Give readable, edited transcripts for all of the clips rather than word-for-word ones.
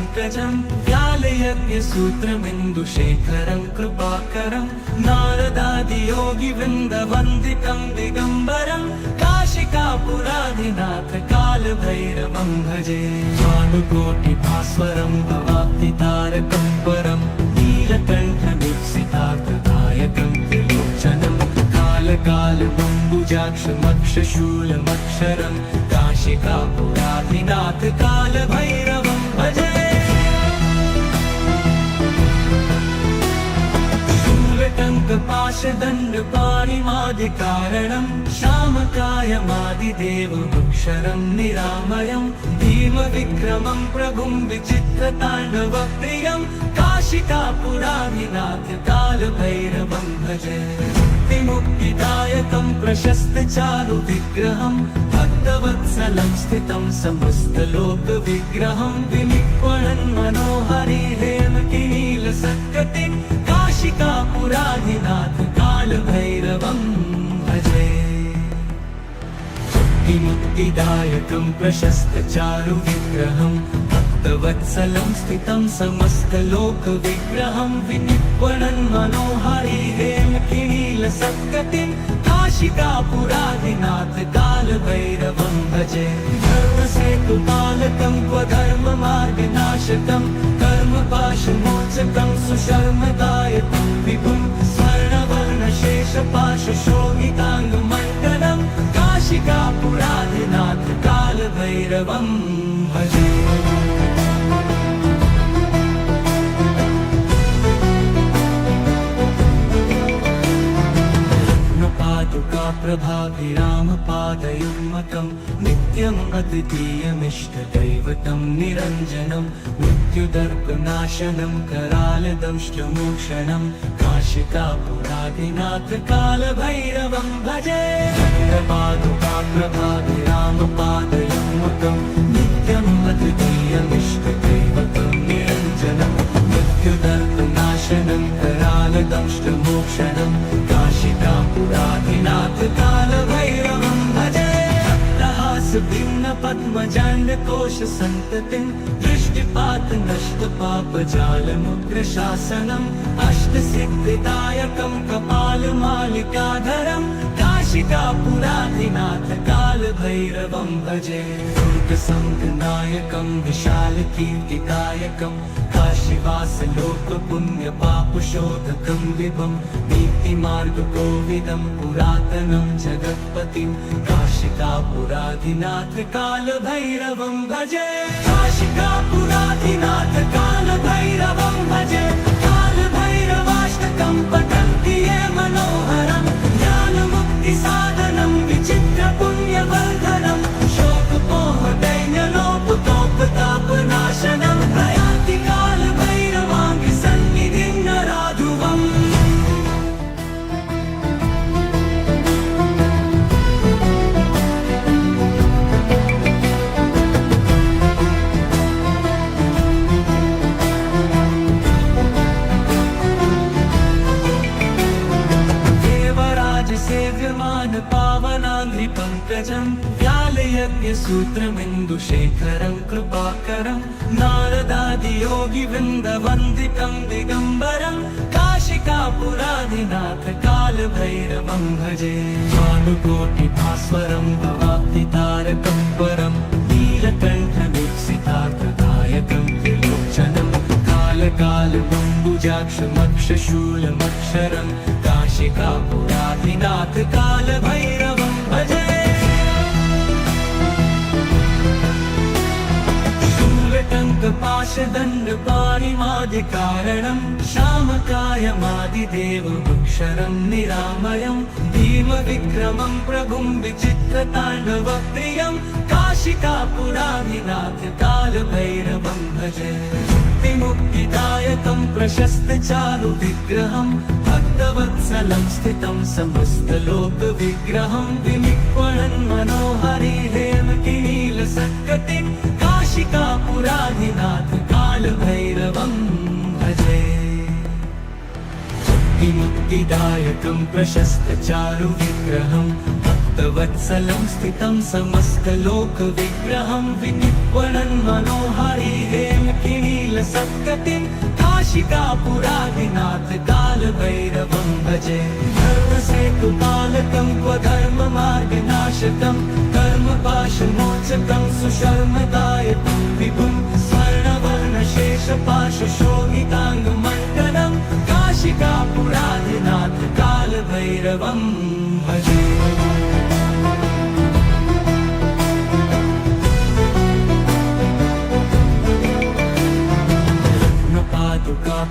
पङ्कजं व्यालयज्ञसूत्रमिन्दुशेखरं कृपाकरं नारदादियोगिवृन्दवन्दितं दिगम्बरं काशिकापुराधिनाथ कालभैरवं भजे भानुकोटिभास्वरं भवाब्धितारकं परं नीलकण्ठमीप्सितार्थदायकं त्रिलोचनं कालकालमम्बुजाक्षमक्षशूलमक्षरं काशिकापुराधिनाथ कालभैरवं भजे शूलटङ्कपाशदण्डपाणिमादिकारणं श्यामकायमादिदेवमक्षरं निरामयं भीमविक्रमं प्रभुं विचित्रताण्डवप्रियं काशिकापुराधिनाथ कालभैरवं भजे मुक्तिदायकं प्रशस्तचारुविग्रहं भक्तवत्सलं स्थितं समस्तलोकविग्रहं विनिक्वणन् मनोहरि हेमकिनीलसत्कटिं काशिकापुराधिनाथ कालभैरवं भजे मुक्तिदायकं प्रशस्तचारुविग्रहं भक्तवत्सलं स्थितं समस्तलोकविग्रहं विनिक्वणन् मनोहरि हेमकिनीलसत्कटिं काशिकापुराधिनाथ कालभैरवं भजे धर्मसेतुपालकं स्वधर्ममार्गनाशकं कर्मपाशमोचकं सुशर्मदायकं विभुं स्वर्णवर्णशेषपाशशोभिताङ्गमण्डलं काशिकापुराधिनाथ कालभैरवं भजे प्रभाभिरामपादयुग्मकं नित्यम् अद्वितीयमिष्टदैवतं निरञ्जनं मृत्युदर्पनाशनं करालदंष्टमोक्षणं काशिकापुराधिनाथ कालभैरवं भजे प्रभाभिरामपादयुग्मकं नित्यम् अद्वितीयमिष्टदैवतं निरञ्जनं मृत्युदर्पनाशनं करालदंष्टमोक्षणं काशिकापुराधिनाथ कालभैरवं भजे भिन्नपद्मजाण्डकोशसन्ततिं दृष्टिपातनष्टपापजालमुग्रशासनम् अष्टसिद्धिदायकं कपालमालिकाधरं काशिकापुराधिनाथ कालभैरवं भजे दुर्गसङ्गनायकं विशालकीर्तिदायकं काशीवासलोकपुण्यपापशोधकं विभं नीतिमार्गकोविदं पुरातनं जगत्पतिं काशिकापुराधिनाथ कालभैरवं भजे काशिकापुराधिनाथ कालभैरवं भजे कालभैरवाष्टकं पठन्ति ये मनोहरं ज्ञानमुक्तिसाधनं विचित्रपुण्यवर्धनं शोकपोहदैन्यलोपतोपतापनाशनं प्रयाति कालभैरवाङ्घ्रिसन्निधिं नराधुवम् पावनाङ्घ्रिपङ्कजं व्यालयज्ञसूत्रमिन्दुशेखरं कृपाकरं नारदादियोगिवृन्दवन्दितं दिगम्बरं काशिकापुराधिनाथ कालभैरवं भजे भानुकोटिभास्वरं भवाब्धितारकं परं नीलकण्ठमीप्सितार्थदायकं त्रिलोचनं कालकालमम्बुजाक्षमक्षशूलमक्षरं काशिकापुराधिनाथ कालभैरवं भजे शूलटङ्कपाशदण्डपाणिमादिकारणं श्यामकायमादिदेवमक्षरं निरामयं भीमविक्रमं प्रभुं विचित्रताण्डवप्रियं काशिकापुराधिनाथ कालभैरवं भजे मुक्तिदायकं प्रशस्तचारुविग्रहं भक्तवत्सलं स्थितं समस्तलोकविग्रहं विनिक्वणन् मनोहरि हेमकिनीलसत्कटिं काशिकापुराधिनाथ कालभैरवं भजे मुक्तिदायकं प्रशस्तचारुविग्रहं भक्तवत्सलं स्थितं समस्तलोकविग्रहं विनिक्वणन् मनोहरि हेमकिनी नीलसत्कटिं काशिकापुरादिनाथ कालभैरवं भजे धर्मसेतुपालकं क्वधर्ममार्गनाशकं कर्मपाशमोचकं सुशर्मदायकं विभुं स्वर्णवर्णशेषपाशशोभिताङ्गमण्डलं काशिकापुरादिनाथ कालभैरवं भजे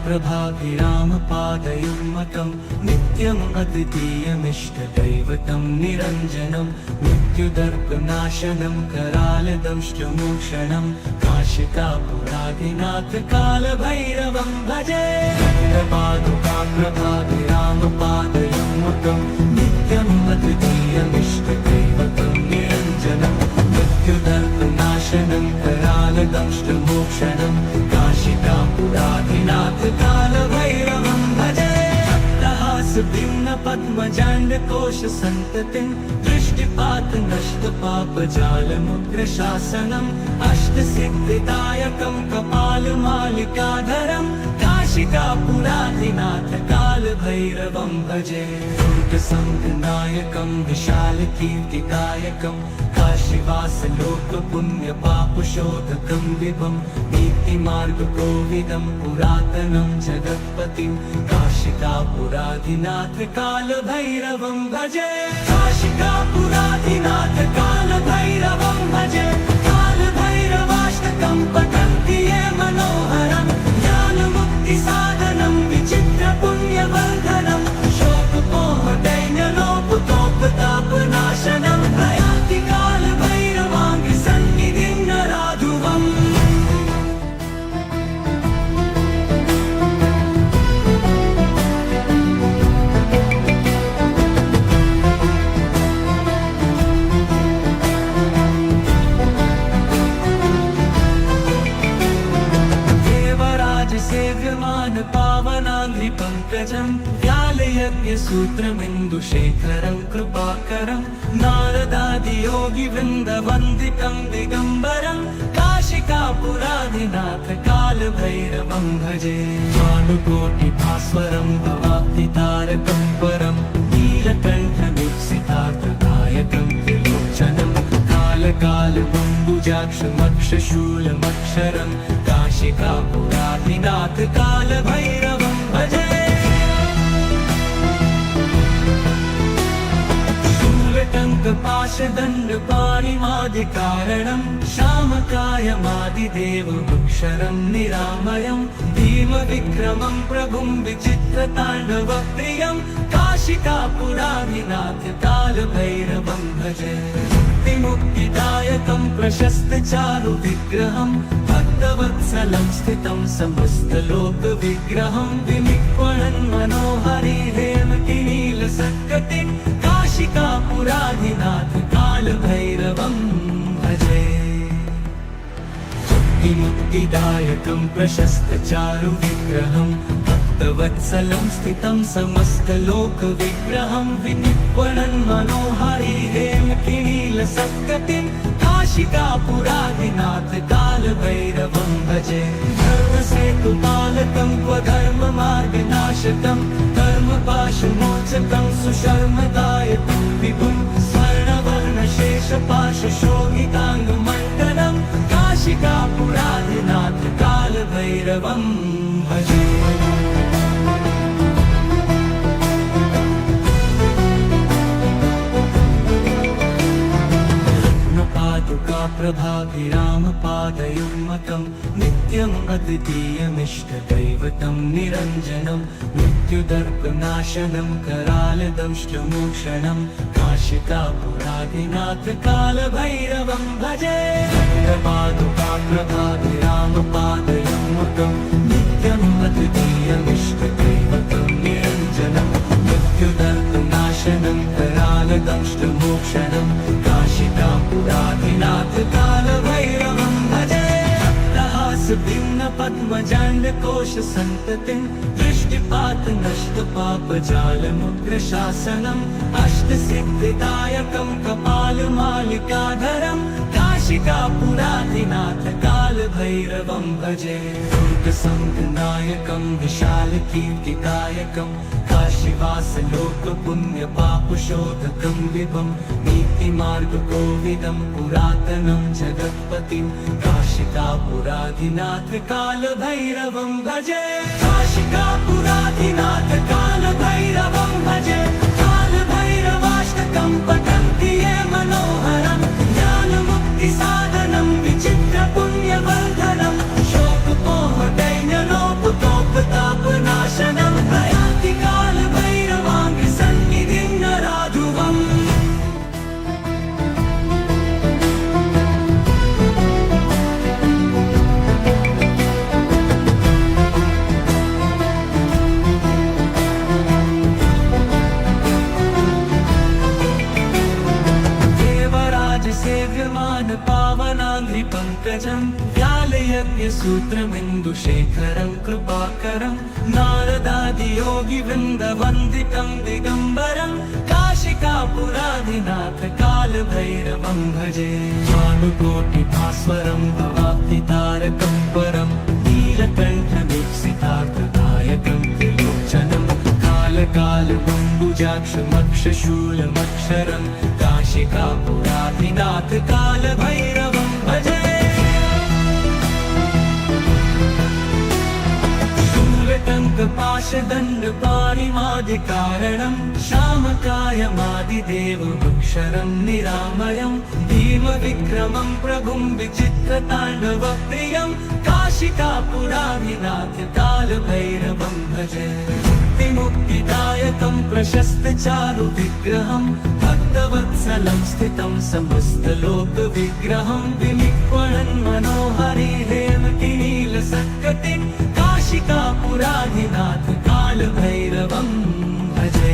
प्रभाभिरामपादयुग्मकं नित्यम् अद्वितीयमिष्टदैवतं निरञ्जनं मृत्युदर्पनाशनं करालदंष्टमोक्षणं काशिकापुरादिनाथ कालभैरवं भजे प्रभाभिरामपादयुग्मकं नित्यम् अद्वितीयमिष्टदैवतं निरञ्जनं मृत्युदर्पनाशनं करालदंष्टमोक्षणं काशिकापुरादिनाथ कालभैरवं भजे भिन्न पद्मजाण्डकोश सन्ततिं दृष्टिपात नष्ट पापजालमुग्रशासनम् अष्टसिद्धिदायकं कपालमालिकाधरं काशिकापुरादिनाथ कालभैरवं भजे दुर्गसङ्घनायकं विशालकीर्तिदायकं काशीवासलोकपुण्यपापशोधकं विभं नीतिमार्गकोविदं पुरातनं जगत्पतिं काशिकापुरादिनाथ कालभैरवं भजे काशिकापुरादिनाथ कालभैरवं भजे कालभैरवाष्टकं पठन्ति ये मनोहरं ज्ञानमुक्तिसाधनं विचित्रपुण्यवर्धनं शोकमोहदैन्यलोपतोपतापनाशनं प्रयान्ति कालभैरवाङ्गसन्निधिं नराधुवम् सेव्यमान पावनाङ्घ्रिपङ्कजं व्यालयज्ञसूत्रमिन्दुशेखरं कृपाकरं नारदादियोगिवृन्दवन्दितं दिगम्बरं काशिकापुरादिनाथ कालभैरवं भजे भानुकोटिभास्वरं भवाब्धितारकं परं नीलकण्ठमीप्सितार्थदायकं त्रिलोचनं कालकालबम्बुजाक्षमक्षशूलमक्षरं काशिकापुरादिनाथ कालभैरवं भजे शूलटङ्कपाशदण्डपाणिमादिकारणं श्यामकायमादिदेवमक्षरं निरामयं भीमविक्रमं प्रभुं विचित्रताण्डवप्रियं काशिकापुरादिनाथ कालभैरवं भजे मुक्तिदायकं प्रशस्तचारुविग्रहं भक्तवत्सलं स्थितं समस्तलोकविग्रहं विनिक्वणन् मनोहरि हेमकिनीलसत्कटिं काशिकापुरादिनाथ कालभैरवं भजे मुक्तिदायकं प्रशस्तचारुविग्रहं भक्तवत्सलं स्थितं समस्तलोकविग्रहं विनिक्वणन् मनोहरि हेमकिनीलसत्कटिं काशिकापुरादिनाथ कालभैरवं भजे धर्मसेतुपालकं क्वधर्ममार्गनाशकं कर्मपाशमोचकं सुशर्मदायकं विभुं स्वर्णवर्णशेषपाशशोभिताङ्गमण्डलं काशिकापुरादिनाथ कालभैरवं भजे प्रभाभिरामपादयुग्मकं नित्यम् अद्वितीयमिष्टदैवतं निरञ्जनं मृत्युदर्पनाशनं करालदंष्टमोक्षणं काशिकापुरादिनाथ कालभैरवं भजे प्रभाभिरामपादयुग्मकं नित्यम् अद्वितीयमिष्टदैवतं निरञ्जनं मृत्युदर्पनाशनं करालदंष्टमोक्षणं काशिकापुरादिनाथ कालभैरवं भजे भिन्न पद्मजाण्डकोश सन्ततिं दृष्टिपात नष्ट पापजालमुग्रशासनम् अष्टसिद्धिदायकं कपालमालिकाधरं काशिकापुराधिनाथ कालभैरवं भजे दुर्गसंघनायकं विशालकीर्तिदायकं काशीवासलोकपुण्यपापशोधकं विभं नीतिमार्गकोविदं पुरातनं जगत्पतिं काशिकापुराधिनाथ कालभैरवं भजे काशिकापुराधिनाथ कालभैरवं भजे कालभैरवाष्टकं पठन्ति ये मनोहरं ज्ञानमुक्तिसाधनं विचित्रपुण्यवर्धनं शोकमोहदैन्यलोपतोपतापनाशनं प्रयान्ति कालभैरवाङ्घ्रिसन्निधिं नराधुवम् सेव्यमान पावनाङ्घ्रिपङ्कजं व्यालयज्ञसूत्रमिन्दुशेखरं कृपाकरं नारदादियोगिवृन्दवन्दितं दिगम्बरं काशिकापुराधिनाथ कालभैरवं भजे भानुकोटिभास्वरं भवाब्धितारकं परं नीलकण्ठमीप्सितार्थदायकं त्रिलोचनं कालकालबम्बुजाक्षमक्षशूलमक्षरं काशिकापुराधिनाथ कालभैरवं भजे शूलटङ्कपाशदण्डपाणिमादिकारणं श्यामकायमादिदेवमक्षरं निरामयं भीमविक्रमं प्रभुं विचित्रताण्डवप्रियं काशिकापुराधिनाथ कालभैरवं भजे मुक्तिदायकं प्रशस्तचारुविग्रहं भक्तवत्सलं स्थितं समस्तलोकविग्रहं विनिक्वणन् मनोहरि हेमकिनीलसत्कटिं काशिकापुराधिनाथ कालभैरवं भजे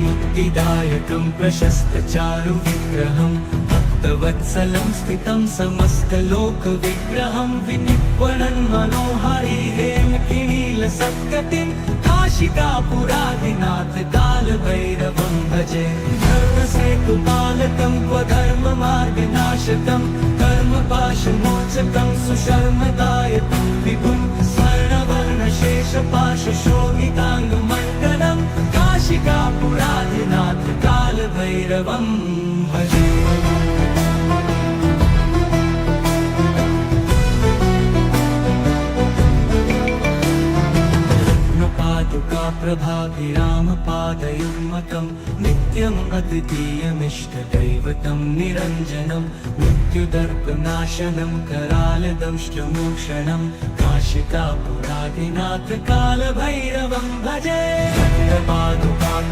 मुक्तिदायकं प्रशस्तचारुविग्रहं भक्तवत्सलं स्थितं समस्तलोकविग्रहं विनिक्वणन् मनोहरि हेमकिनीलसत्कटिं काशिकापुराधिनाथ कालभैरवं भजे धर्मसेतुपालकं स्वधर्ममार्गनाशकं कर्मपाशमोचकं सुशर्मदायकं विभुं स्वर्णवर्णशेषपाशशोभिताङ्गमण्डलं काशिकापुराधिनाथ कालभैरवं भजे प्रभाभिरामपादयुग्मकं नित्यम् अद्वितीयमिष्टदैवतं निरञ्जनं मृत्युदर्पनाशनं करालदंष्टमोक्षणं काशिकापुराधिनाथ कालभैरवं भजे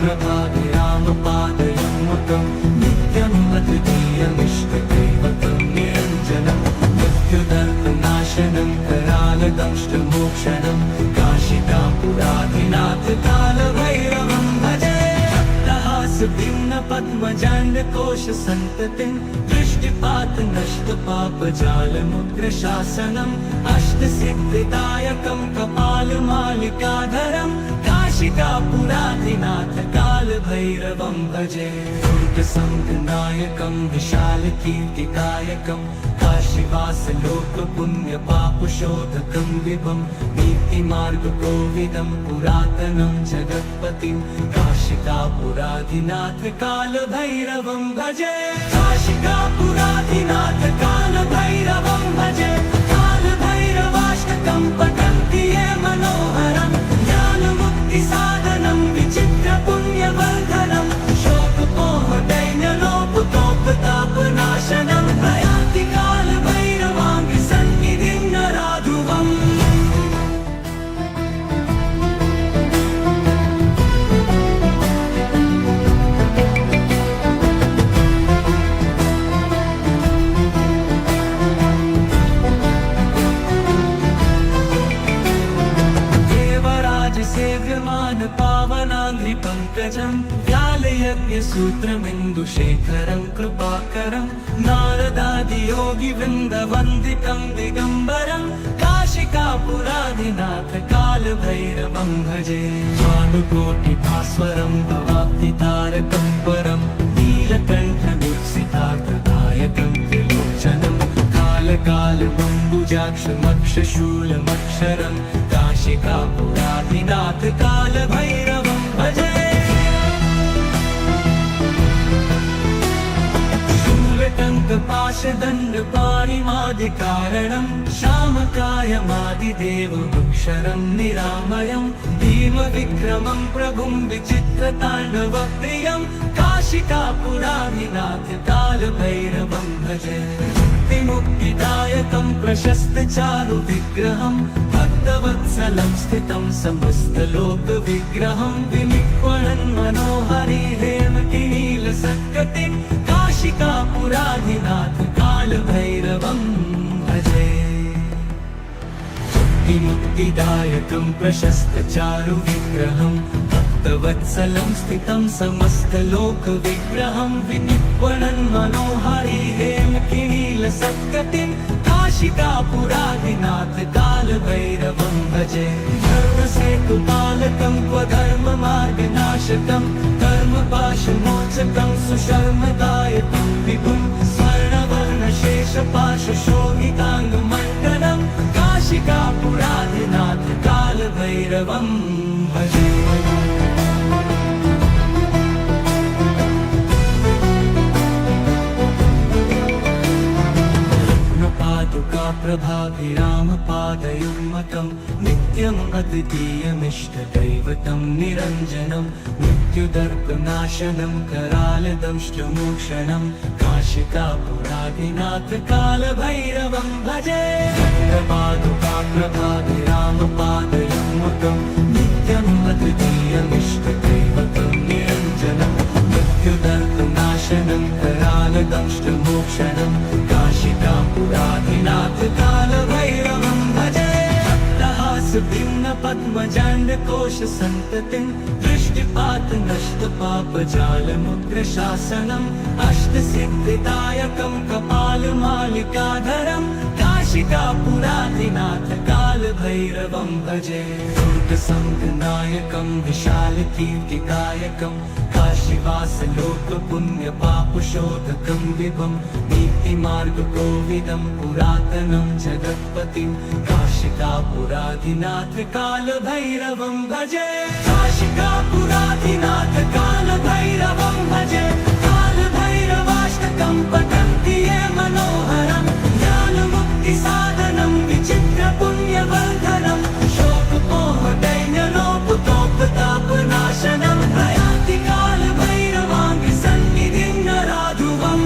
प्रभाभिरामपादयुग्मकं नित्यम् अद्वितीयमिष्टदैवतं निरञ्जनं मृत्युदर्पनाशनं करालदंष्टमोक्षणं काशिकापुराधिनाथ कालभैरवं भजे भिन्नपद्मजाण्डकोशसन्ततिं दृष्टिपातनष्टपापजालमुग्रशासनम् अष्टसिद्धिदायकं कपालमालिकाधरं काशिकापुराधिनाथ कालभैरवं भजे दुर्गसंघनायकं विशालकीर्तिदायकं काशीवासलोकपुण्यपापशोधकं विभं नीतिमार्गकोविदं पुरातनं जगत्पतिं काशिकापुराधिनाथ कालभैरवं भजे काशिकापुराधिनाथ कालभैरवं भजे कालभैरवाष्टकं पठन्ति ये मनोहरं ज्ञानमुक्तिसाधनं विचित्रपुण्यवर्धनं शोकमोहदैन्यलोपतोपतापनाशनं प्रयान्ति कालभैरवाङ्घ्रिसन्निधिं नराधुवम् सेव्यमान पावनाङ्घ्रिपङ्कजं व्यालयज्ञसूत्रमिन्दुशेखरं कृपाकरं नारदादियोगिवृन्दवन्दितं दिगम्बरं काशिकापुराधिनाथ कालभैरवं भजे भानुकोटिभास्वरं भवाब्धितारकं परं नीलकण्ठमीप्सितार्थदायकं कालकालबम्बुजाक्षमक्षशूलमक्षरं काशिकापुराधिनाथ कालभैरवं भजे शूलटङ्कपाशदण्डपाणिमादिकारणं श्यामकायमादिदेवमक्षरं निरामयं भीमविक्रमं प्रभुं विचित्रताण्डवप्रियं काशिकापुराधिनाथ कालभैरवं भजे मुक्तिदायकं प्रशस्तचारुविग्रहं भक्तवत्सलं स्थितं समस्तलोकविग्रहं विनिक्वणन् मनोहरि हेमकिनीलसत्कटिं काशिकापुराधिनाथ कालभैरवं भजे मुक्तिदायकं प्रशस्तचारुविग्रहं भक्तवत्सलं स्थितं समस्तलोकविग्रहं विनिक्वणन् मनोहरि हेमकिनीलसत्कटिं काशिकापुराधिनाथ कालभैरवं भजे धर्मसेतुपालकं स्वधर्ममार्गनाशकं कर्मपाशमोचकं सुशर्मदायकं विभुं स्वर्णवर्णशेषपाशशोभिताङ्गमण्डलं काशिकापुराधिनाथ कालभैरवं भजे प्रभाभिरामपादयुग्मकं नित्यम् अद्वितीयमिष्टदैवतं निरञ्जनं मृत्युदर्पनाशनं करालदंष्टमोक्षणं काशिकापुराधिनाथ कालभैरवं भजे प्रभाभिरामपादयुग्मकं नित्यम् अद्वितीयमिष्टदैवतं निरञ्जनं मृत्युदर्पनाशनं करालदंष्टमोक्षणं काशिकापुराधिनाथ कालभैरवं भजे भक्तहासभिन्नपद्मजाण्डकोशसन्ततिं दृष्टिपातनष्टपापजालमुग्रशासनम् अष्टसिद्धिदायकं कपालमालिकाधरं काशिकापुराधिनाथ कालभैरवं भजे दुर्गसङ्गनायकं विशालकीर्तिदायकं काशीवासलोकपुण्यपापशोधकं विभं नीतिमार्गकोविदं पुरातनं जगत्पतिं काशिकापुराधिनाथ कालभैरवं भजे काशिकापुराधिनाथ कालभैरवं भजे कालभैरवाष्टकं पठन्ति ये मनोहरं ज्ञानमुक्तिसाधनं विचित्रपुण्यवर्धनं शोकमोहदैन्यलोपतोपतापनाशनं प्रयान्ति कालभैरवाङ्गसन्निधिं नराधुवम्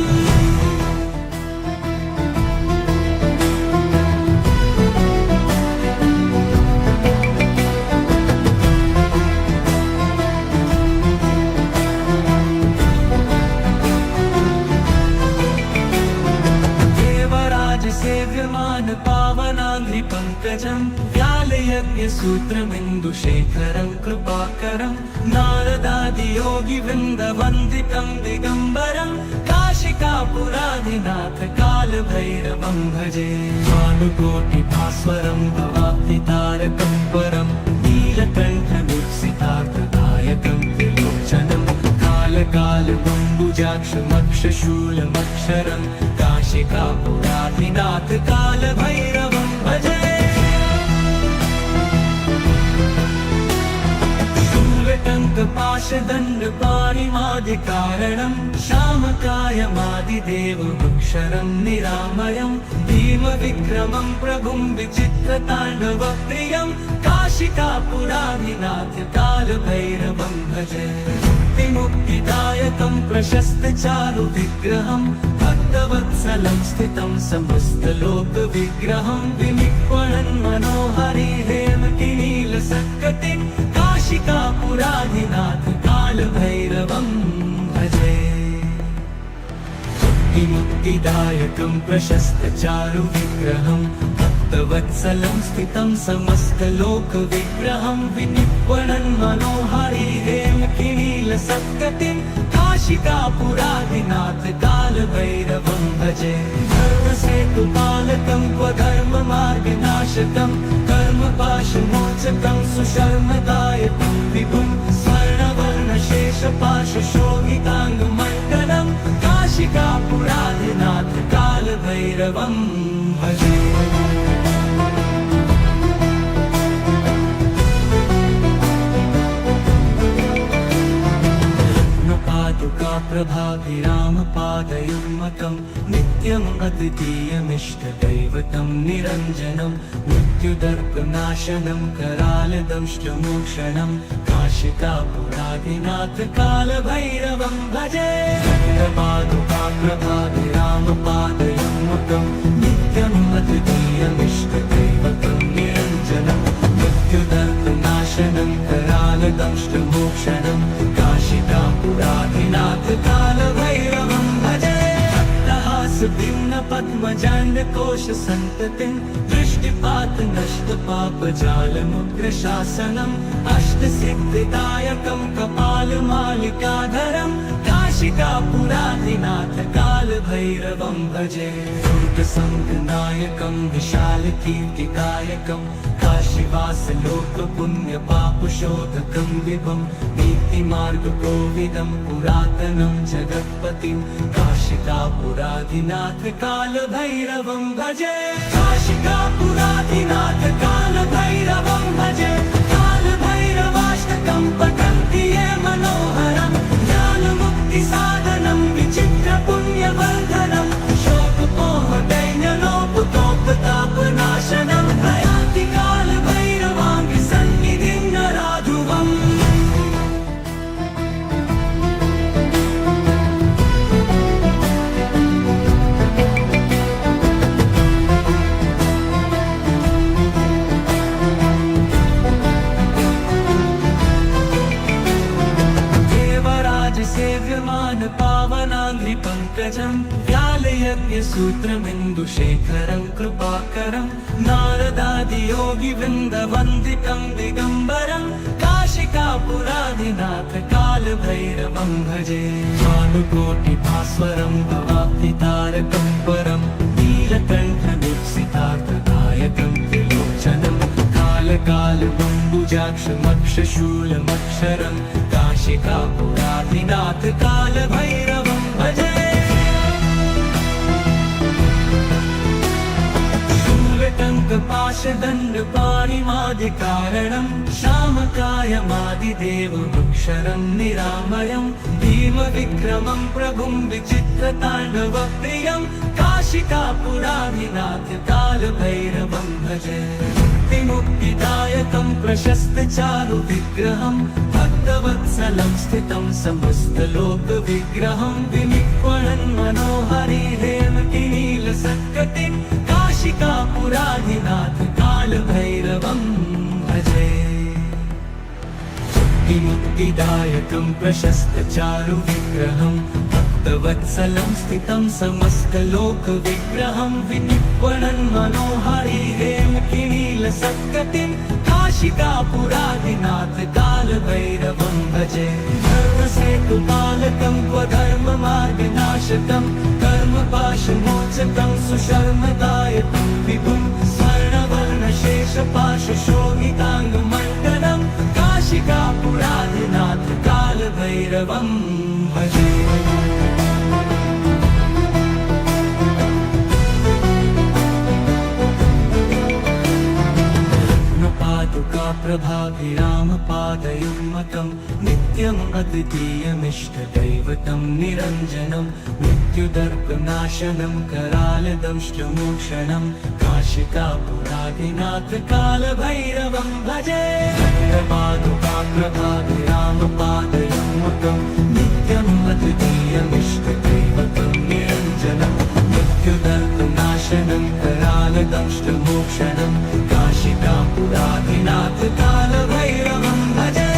सेव्यमान पावनाङ्घ्रिपङ्कजं व्यालयज्ञसूत्रमिन्दुशेखरं कृपाकरं नारदादियोगिवृन्दवन्दितं दिगम्बरं काशिकापुराधिनाथ कालभैरवं भजे भानुकोटिभास्वरं भवाब्धितारकं परं नीलकण्ठमुत्सितार्थदायकं त्रिलोचनं कालकालबम्बुजाक्षमक्षशूलमक्षरं काशिकापुराधिनाथ कालभैरवं भजे शूलटङ्कपाशदण्डपाणिमादिकारणं श्यामकायमादिदेवमक्षरं निरामयं भीमविक्रमं प्रभुं विचित्रताण्डवप्रियं काशिकापुराधिनाथ कालभैरवं भजे मुक्तिदायकं प्रशस्तचारुविग्रहं भक्तवत्सलं स्थितं समस्तलोकविग्रहं विनिक्वणन् मनोहरि हेमकिनीलसत्कटिं काशिकापुराधिनाथ कालभैरवं भजे मुक्तिदायकं प्रशस्तचारुविग्रहं भक्तवत्सलं स्थितं समस्तलोकविग्रहं विनिक्वणन् मनोहरि हेमकिनीलसत्कटिं काशिकापुराधिनाथ कालभैरवं भजे धर्मसेतुपालकं स्वधर्ममार्गनाशकं कर्मपाशमोचकं सुशर्मदायकं विभुं स्वर्णवर्णशेषपाशशोभिताङ्गमण्डलं काशिकापुराधिनाथ कालभैरवं भजे कालभैरवोऽनुकाप्रभाभिरामपादयुग्मकं नित्यम् अद्वितीयमिष्टदैवतं निरञ्जनं मृत्युदर्पनाशनं करालदंष्टमोक्षणं काशिकापुराधिनाथ कालभैरवं भजे कालपादुकाप्रभाभिरामपादयुग्मकं नित्यम् अद्वितीयमिष्टदैवतं निरञ्जनं मृत्युदर्पनाशनं करालदंष्टमोक्षणं काशिकापुराधिनाथ कालभैरवं भजे भिन्न पद्मजाण्डकोश सन्ततिं दृष्टिपात नष्ट पापजालमुग्रशासनम् अष्टसिद्धिदायकं कपालमालिकाधरं काशिकापुराधिनाथ कालभैरवं भजे दुर्गसङ्गनायकं विशालकीर्तिकायकं काशीवासलोकपुण्यपापशोधकं विभं नीतिमार्गकोविदं पुरातनं जगत्पतिं काशिकापुराधिनाथ कालभैरवं भजे काशिकापुराधिनाथ कालभैरवं भजे कालभैरवाष्टकं पठन्ति ये मनोहरं ज्ञानमुक्तिसाधनं विचित्रपुण्यवर्धनं शोकमोहदैन्यलोपतोपतापनाशनं प्रयान्ति कालभैरवाङ्घ्रिसन्निधिं नराधुवम् सेव्यमान पावनाङ्घ्रिपङ्कजं व्यालयज्ञसूत्रमिन्दुशेखरं कृपाकरं नारदादियोगिवृन्दवन्दितं दिगम्बरं काशिकापुराधिनाथ कालभैरवं भजे भानुकोटिभास्वरं भवाब्धितारकं परं नीलकण्ठदीप्सितार्थदायकं त्रिलोचनं कालकालबम्बुजाक्षमक्षशूलमक्षरं काशिकापुराधिनाथ कालभैरवं भजे शूलटङ्कपाशदण्डपाणिमादिकारणं श्यामकायमादिदेवमक्षरं निरामयं भीमविक्रमं प्रभुं विचित्रताण्डवप्रियं काशिकापुराधिनाथ कालभैरवं भजे मुक्तिदायकं प्रशस्तचारुविग्रहं भक्तवत्सलं स्थितं समस्तलोकविग्रहं विनिक्वणन् मनोहरि हेमकिनीलसत्कटिं काशिकापुराधिनाथ कालभैरवं भजे मुक्तिदायकं प्रशस्तचारुविग्रहं भक्तवत्सलं स्थितं समस्तलोकविग्रहं विनिक्वणन् मनोहरि हेमकिनीलसत्कटिं काशिकापुराधिनाथ कालभैरवं भजे धर्मसेतुपालकं स्वधर्ममार्गनाशकं कर्मपाशमोचकं सुशर्मदायकं विभुं स्वर्णवर्णशेषपाशशोभिताङ्गमण्डलं काशिकापुराधिनाथ कालभैरवं भजे प्रभाभिरामपादयुग्मकं नित्यम् अद्वितीयमिष्टदैवतं निरञ्जनं मृत्युदर्पनाशनं करालदंष्टमोक्षणं काशिकापुराधिनाथ कालभैरवं भजे प्रभाभिरामपादयुग्मकं नित्यम् अद्वितीयमिष्टदैवतं निरञ्जनं मृत्युदर्पनाशनं करालदंष्टमोक्षणं काशिकापुराधिनाथ कालभैरवं भजे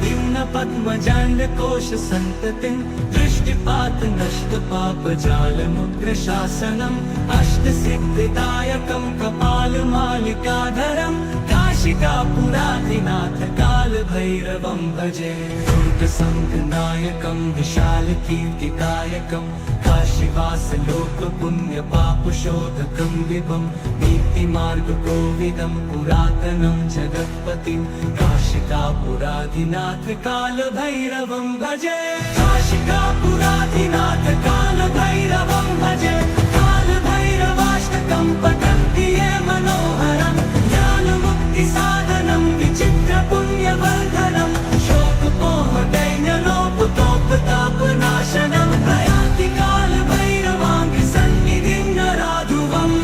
भिन्न पद्मजाण्डकोश सन्ततिं दृष्टिपात नष्ट पापजालमुग्रशासनम् अष्टसिद्धिदायकं कपालमालिकाधरं काशिकापुराधिनाथ कालभैरवं भजे दुर्गसङ्गनायकं विशालकीर्तिकायकं काशीवासलोकपुण्यपापशोधकं विभं नीतिमार्गकोविदं पुरातनं जगत्पतिं काशिकापुराधिनाथ कालभैरवं भजे काशिकापुराधिनाथ कालभैरवं भजे कालभैरवाष्टकं पठन्ति ये मनोहरं ज्ञानमुक्तिसाधनं विचित्रपुण्यवर्धनं शोकमोहदैन्यलोपतोपताप नाशनं प्रयाति कालभैरवाङ्घ्रि सन्निधिं नराधुवम्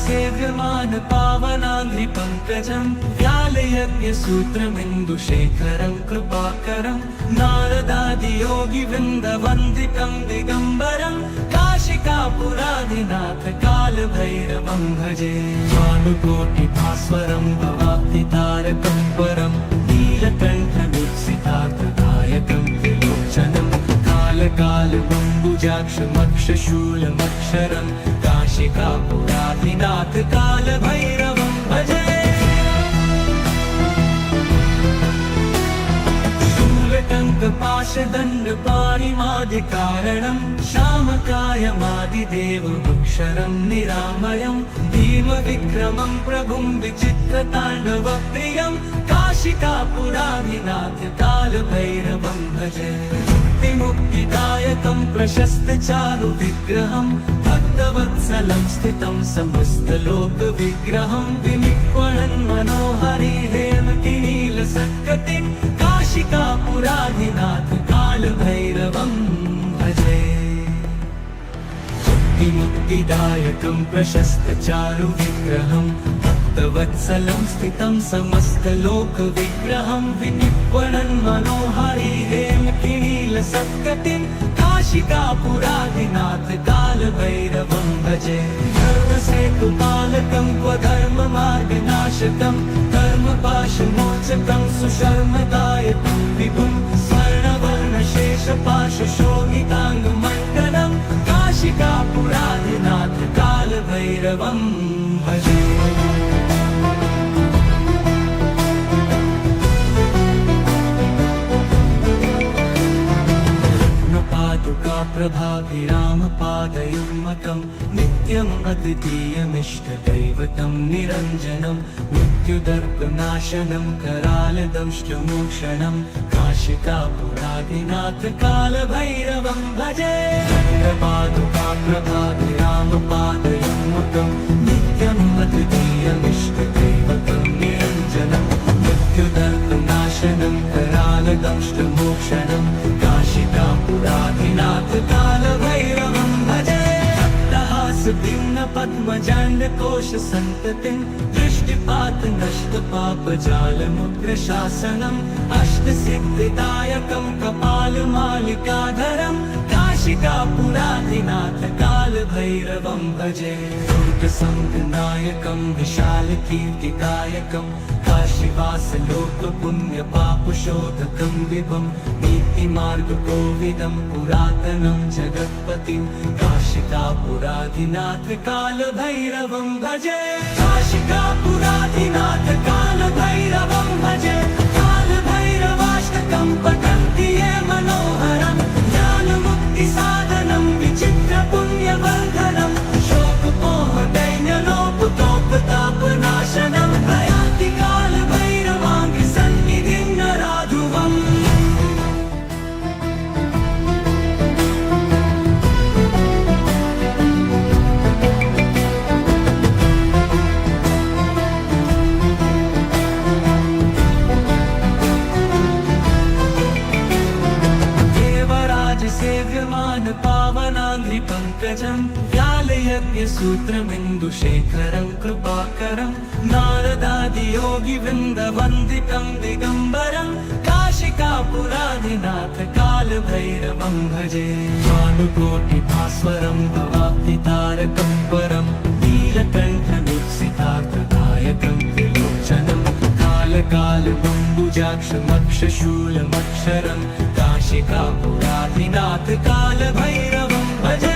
सेव्यमान पावनाङ्घ्रि पङ्कजं व्यालयज्ञसूत्रमिन्दुशेखरं कृपाकरं नारदादियोगिवृन्दवन्दितं दिगम्बरं काशिकापुराधिनाथ कालभैरवं भजे भानुकोटिभास्वरं भवाब्धितारकं परं नीलकण्ठवीक्षितार्थदायकं त्रिलोचनं कालकालबम्बुजाक्षमक्षशूलमक्षरं काशिकापुराधिनाथ कालभैरवं भजे शूलटङ्कपाशदण्डपाणिमादिकारणं श्यामकायमादिदेवमक्षरं निरामयं भीमविक्रमं प्रभुं विचित्रताण्डवप्रियं काशिकापुराधिनाथ कालभैरवं भजे मुक्तिदायकं प्रशस्तचारुविग्रहं भक्तवत्सलं स्थितं समस्तलोकविग्रहं विनिक्वणन् मनोहरिहेमकिनीलसत्कटिं काशिकापुराधिनाथ कालभैरवं भजे मुक्तिदायकं प्रशस्तचारुविग्रहं भक्तवत्सलं स्थितं समस्तलोकविग्रहं विनिक्वणन् मनोहरिहेमकिनीलसत्कटिं काशिकापुराधिनाथ कालभैरवं भजे धर्मसेतुपालकं क्वधर्ममार्गनाशकं कर्मपाशमोचकं सुशर्मदायकं विभुं स्वर्णवर्णशेषपाशशोभिताङ्गमण्डनं काशिकापुराधिनाथ कालभैरवं भजे प्रभाभिरामपादयुग्मकं नित्यम् अद्वितीयमिष्टदैवतं निरञ्जनं मृत्युदर्पनाशनं करालदंष्टमोक्षणं काशिकापुराधिनाथ कालभैरवं भजे प्रभाभिरामपादयुग्मकं नित्यम् अद्वितीयमिष्टदैवतं निरञ्जनं मृत्युदर्पनाशनं करालदंष्टमोक्षणं काशिकापुराधिनाथ कालभैरवं भजे भक्तहासभिन्नपद्मजाण्डकोशसन्ततिं दृष्टिपातनष्टपापजालमुग्रशासनम् अष्टसिद्धिदायकं कपालमालिकाधरं काशिकापुराधिनाथ कालभैरवं भजे दुर्गसङ्गनायकं विशालकीर्तिदायकं काशीवासलोकपुण्यपापशोधकं विभं नीतिमार्गकोविदं पुरातनं जगत्पतिं काशिकापुराधिनाथ कालभैरवं भजे काशिकापुराधिनाथ कालभैरवं भजे कालभैरवाष्टकं पठन्ति ये मनोहरं ज्ञानमुक्तिसाधनं विचित्रपुण्यवर्धनं शोकमोहदैन्यलोपतोपतापनाशनं प्रयाति कालभैरवाङ्घ्रि सन्निधिं नराधुवम् सेव्यमान पावनाङ्घ्रि पङ्कजं व्यालयज्ञसूत्रमिन्दुशेखरं कृपाकरं नारदादियोगिवृन्दवन्दितं दिगम्बरं काशिकापुराधिनाथ कालभैरवं भजे भानुकोटिभास्वरं भवाब्धितारकं परं नीलकण्ठवीक्षितार्थदायकं त्रिलोचनं कालकालबम्बुजाक्षमक्षशूलमक्षरं काशिकापुराधिनाथ कालभैरवं भजे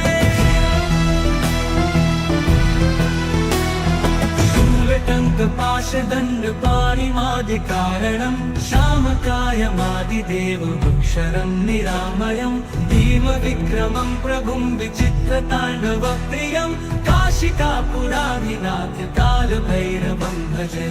शूलटङ्कपाशदण्डपाणिमादिकारणं श्यामकायमादिदेवमक्षरं निरामयं भीमविक्रमं प्रभुं विचित्रताण्डवप्रियं काशिकापुराधिनाथ कालभैरवं भजे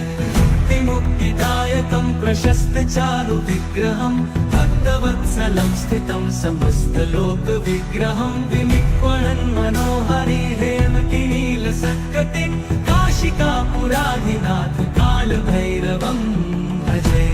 मुक्तिदायकं प्रशस्तचारुविग्रहं भक्तवत्सलं भक्तवत्सलं स्थितं समस्तलोकविग्रहं विनिक्वणन् मनोहरि हेमकिनीलसत्कटिं काशिकापुराधिनाथ कालभैरवं भजे।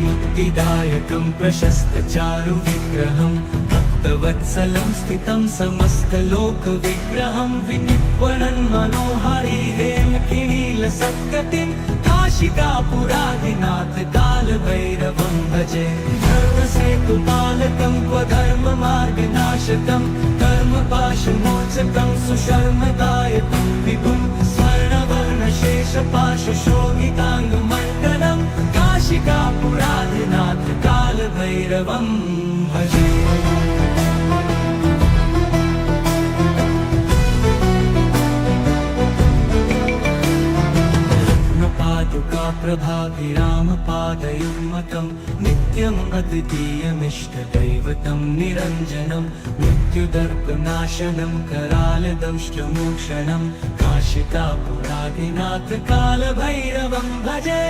मुक्तिदायकं प्रशस्तचारुविग्रहं भक्तवत्सलं स्थितं समस्तलोकविग्रहं विनिक्वणन् मनोहरि हेमकिनीलसत्कटिं काशिकापुराधिनाथ कालभैरवं भजे। धर्मसेतुपालकं क्वधर्ममार्गनाशकं कर्मपाशमोचकं सुशर्मदायकं विभुं स्वर्णवर्णशेषपाशशोभिताङ्गमण्डलं काशिकापुराधिनाथ कालभैरवं भजे। प्रभाभिरामपादयुग्मकं नित्यम् अद्वितीयमिष्टदैवतं निरञ्जनं मृत्युदर्पनाशनं करालदंष्टमोक्षणं काशिकापुराधिनाथ कालभैरवं भजे।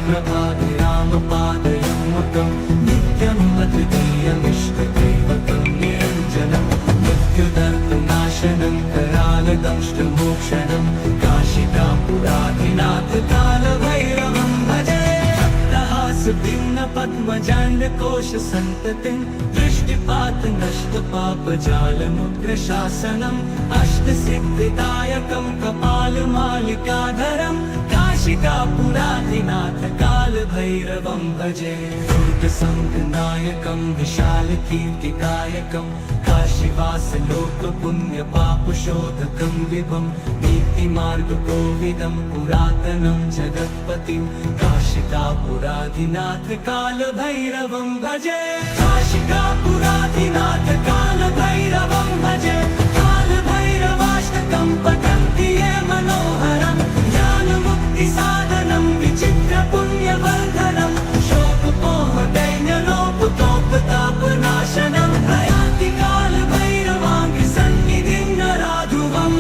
प्रभाभिरामपादयुग्मकं नित्यम् अद्वितीयमिष्टदैवतं निरञ्जनं मृत्युदर्पनाशनं करालदंष्टमोक्षणं काशिकापुराधिनाथ कालभैरवं भजे। भक्तहासभिन्नपद्मजाण्डकोशसन्ततिं दृष्टिपातनष्टपापजालमुग्रशासनम् अष्टसिद्धिदायकं कपालमालिकाधरं काशिकापुराधिनाथ कालभैरवं भजे। दुर्गसङ्गनायकं विशालकीर्तिदायकं काशीवासलोकपुण्यपापशोधकं विभं नीतिमार्गकोविदं पुरातनं जगत्पतिं काशिकापुराधिनाथ कालभैरवं भजे। काशिकापुराधिनाथ कालभैरवं भजे। कालभैरवाष्टकं पठन्ति ये मनोहरं ज्ञानमुक्तिसाधनं विचित्रपुण्यवर्धनं शोकपोहदैन्यलोपतोपतापनाशनं प्रयान्ति कालभैरवाङ्घ्रिसन्निधिं नराधुवम्।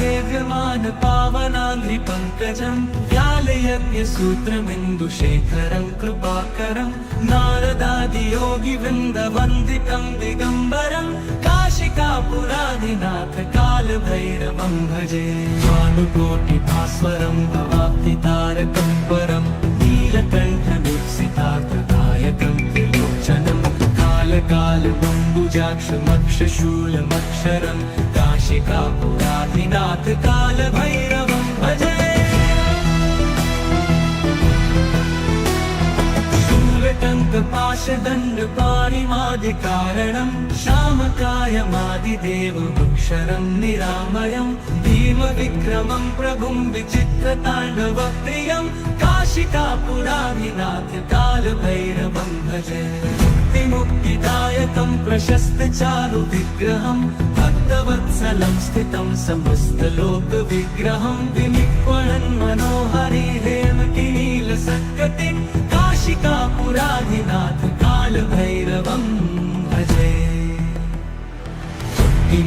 सेव्यमान पावनाङ्घ्रिपङ्कजं व्यालयज्ञसूत्रमिन्दुशेखरं कृपाकरं नारदादियोगिवृन्दवन्दितं दिगम्बरं काशिकापुराधिनाथ कालभैरवं भजे। भानुकोटिभास्वरं भवाब्धितारकं परं नीलकण्ठमीप्सितार्थदायकं त्रिलोचनं कालकालबम्बुजाक्षमक्षशूलमक्षरं काशिकापुराधिनाथ कालभैरवं भजे। शूलटङ्कपाशदण्डपाणिमादिकारणं श्यामकायमादिदेवमक्षरं निरामयं भीमविक्रमं प्रभुं विचित्रताण्डवप्रियं काशिकापुराधिनाथ कालभैरवं भजे। मुक्तिदायकं प्रशस्तचारुविग्रहं भक्तवत्सलं स्थितं समस्तलोकविग्रहं विनिक्वणन् मनोहरि हेमकिनीलसत्कटिं काशिकापुराधिनाथ कालभैरवं भजे।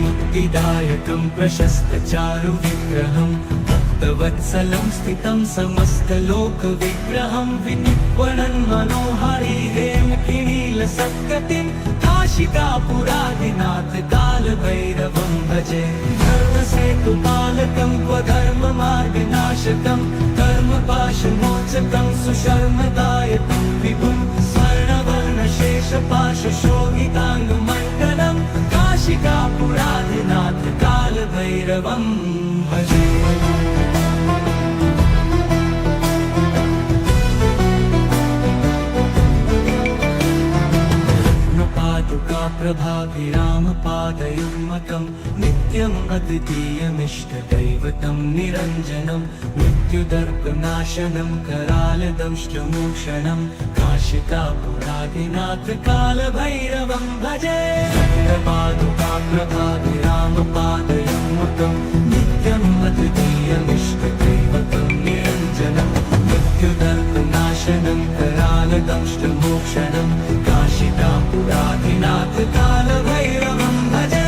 मुक्तिदायकं प्रशस्तचारुविग्रहं भक्तवत्सलं स्थितं समस्तलोकविग्रहं विनिक्वणन् मनोहरि हेमकिनीलसत्कटिं काशिकापुराधिनाथ कालभैरवं भजे। धर्मसेतुपालकं क्वधर्ममार्गनाशकं कर्मपाशमोचकं सुशर्मदायकं विभुं स्वर्णवर्णशेषपाशशोभिताङ्गमण्डलं काशिकापुराधिनाथ कालभैरवं भजे। प्रभाभिरामपादयुग्मकं नित्यम् अद्वितीयमिष्टदैवतं निरञ्जनं मृत्युदर्पनाशनं करालदंष्टमोक्षणं काशिकापुराधिनाथ कालभैरवं भजे। प्रभाभिरामपादयुग्मकं नित्यम् अद्वितीयमिष्टदैवतं निरञ्जनं नाशनं करालदंष्टमोक्षणं काशिकापुराधिनाथ कालभैरवं भजे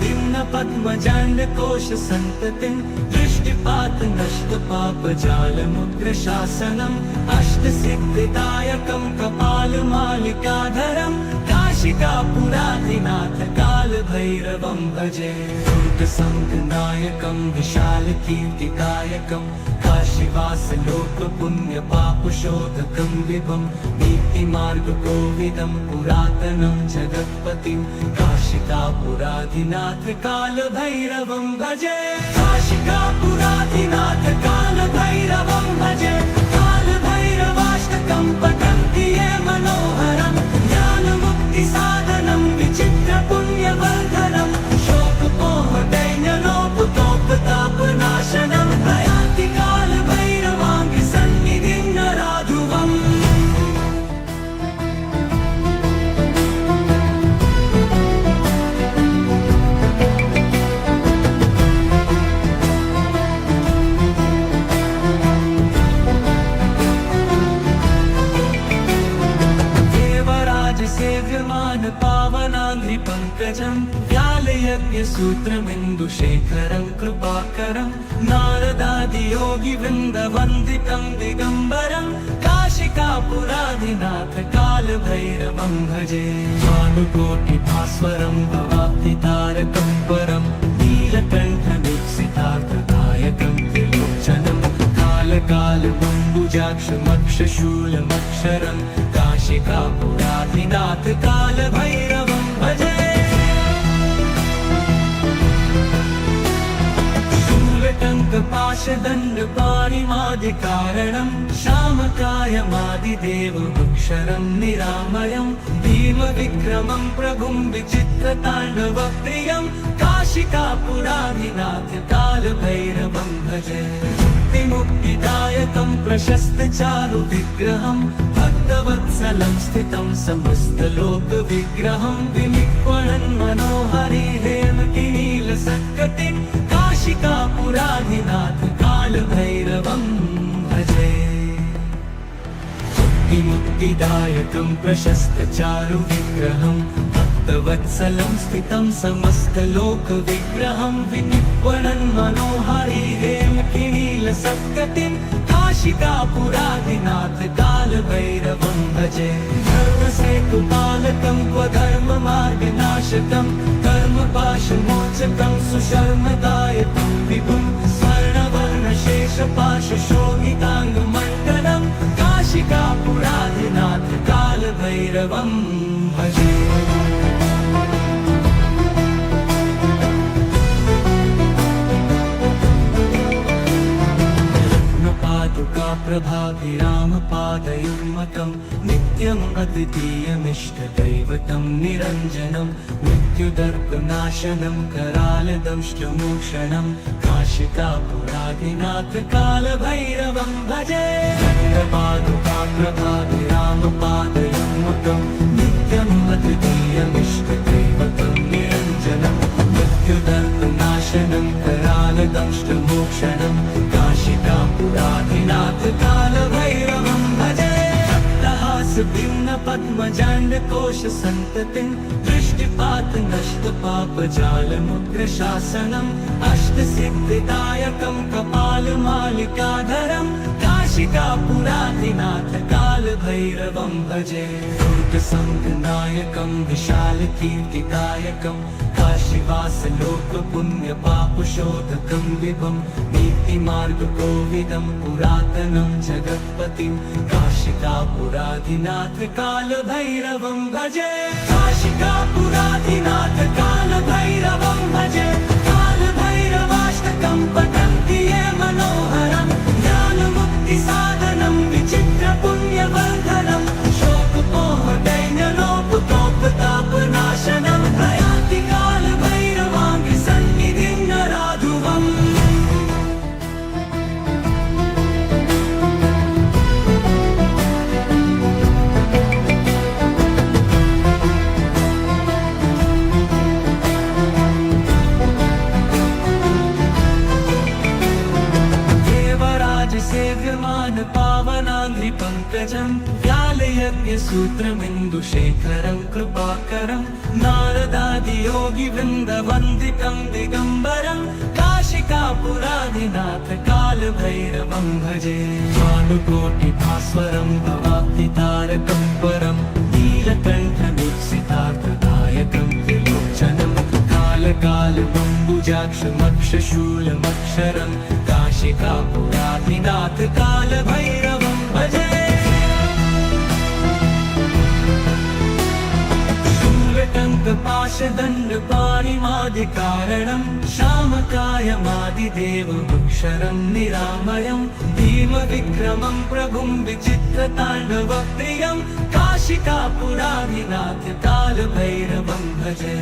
भिन्नपद्मजाण्डकोशसन्ततिं दृष्टिपात नष्टपापजालमुग्रशासनम् अष्टसिद्धिदायकं कपालमालिकाधरं काशिकापुराधिनाथ कालभैरवं भजे दुर्गसङ्गनायकं विशालकीर्तिदायकं काशीवासलोकपुण्यपापशोधकं विभं नीतिमार्गकोविदं पुरातनं जगत्पतिं काशिकापुराधिनाथ कालभैरवं भजे काशिकापुराधिनाथ कालभैरवं भजे कालभैरवाष्टकं पठन्ति ये मनोहरं ज्ञानमुक्तिसाधनं विचित्रपुण्यवर्धनं शोकपोहदैन्यलोपतोपतापनाशनं प्रयान्ति कालभैरवाङ्घ्रिसन्निधिं नराधुवम् सेव्यमान पावनाङ्घ्रिपङ्कजं व्यालयज्ञसूत्रमिन्दुशेखरं कृपाकरं नारदादियोगिवृन्दवन्दितं दिगम्बरं काशिकापुराधिनाथ कालभैरवं भजे भानुकोटिभास्वरं भवाब्धितारकं परं नीलकण्ठदीप्सितार्थदायकं त्रिलोचनं कालकालबम्बुजाक्षमक्षशूलमक्षरं काशिकापुराधिनाथ कालभैरवं भजे शूलटङ्कपाशदण्डपाणिमादिकारणं श्यामकायमादिदेवमक्षरं निरामयं भीमविक्रमं प्रभुं विचित्रताण्डवप्रियं काशिकापुराधिनाथ कालभैरवं भजे मुक्तिदायकं प्रशस्तचारुविग्रहं भक्तवत्सलं स्थितं समस्तलोकविग्रहं विनिक्वणन् मनोहरिहेमकिनीलसत्कटिं काशिकापुराधिनाथ कालभैरवं भजे मुक्तिदायकं प्रशस्तचारुविग्रहं भक्तवत्सलं स्थितं समस्तलोकविग्रहं विनिक्वणन् मनोहरिहेमकिनीलसत्कटिं काशिकापुराधिनाथ कालभैरवं भजे धर्मसेतुपालकं स्वधर्ममार्गनाशकं कर्मपाशमोचकं सुशर्मदायकं विभुं स्वर्णवर्णशेषपाशशोभिताङ्गमण्डलं काशिकापुराधिनाथ कालभैरवं भजे प्रभाभिरामपादयुग्मकं नित्यम् अद्वितीयमिष्टदैवतं निरञ्जनं मृत्युदर्पनाशनं करालदंष्टमोक्षणं काशिकापुराधिनाथ कालभैरवं भजे प्रभाभिरामपादयुग्मकं नित्यम् अद्वितीयमिष्टदैवतं निरञ्जनं मृत्युदर्पनाशनं करालदंष्टमोक्षणं काशिकापुराधिनाथ कालभैरवं भजे भिन्नपद्मजाण्डकोशसन्ततिं दृष्टिपात नष्टपापजालमुग्रशासनम् अष्टसिद्धिदायकं कपालमालिकाधरं काशिकापुराधिनाथ कालभैरवं भजे दुर्गसङ्गनायकं विशालकीर्तिदायकं काशीवासलोकपुण्यपापशोधकं विभं नीतिमार्गकोविदं पुरातनं जगत्पतिं काशिकापुराधिनाथ कालभैरवं भजे काशिकापुराधिनाथ कालभैरवं भजे कालभैरवाष्टकं पठन्ति ये मनोहरं ज्ञानमुक्तिसाधनं विचित्रपुण्यवर्धनं शोकपोहदैन्यलोपतोपतापनाशनं प्रयान्ति कालभैरवाङ्घ्रिसन्निधिं नराधुवम् सेव्यमान पावनाङ्घ्रिपङ्कजं व्यालयज्ञसूत्रमिन्दुशेखरं कृपाकरं नारदादियोगिवृन्दवन्दितं दिगम्बरं काशिकापुराधिनाथ कालभैरवं भजे भानुकोटिभास्वरं भवाब्धितारकं परं नीलकण्ठमीप्सितार्थदायकं त्रिलोचनं कालकालबम्बुजाक्षमक्षशूलमक्षरं काशिकापुराधिनाथ कालभैरवं भजे शूलटङ्कपाशदण्डपाणिमादिकारणं श्यामकायमादिदेवमक्षरं निरामयं भीमविक्रमं प्रभुं विचित्रताण्डवप्रियं काशिकापुराधिनाथ कालभैरवं भजे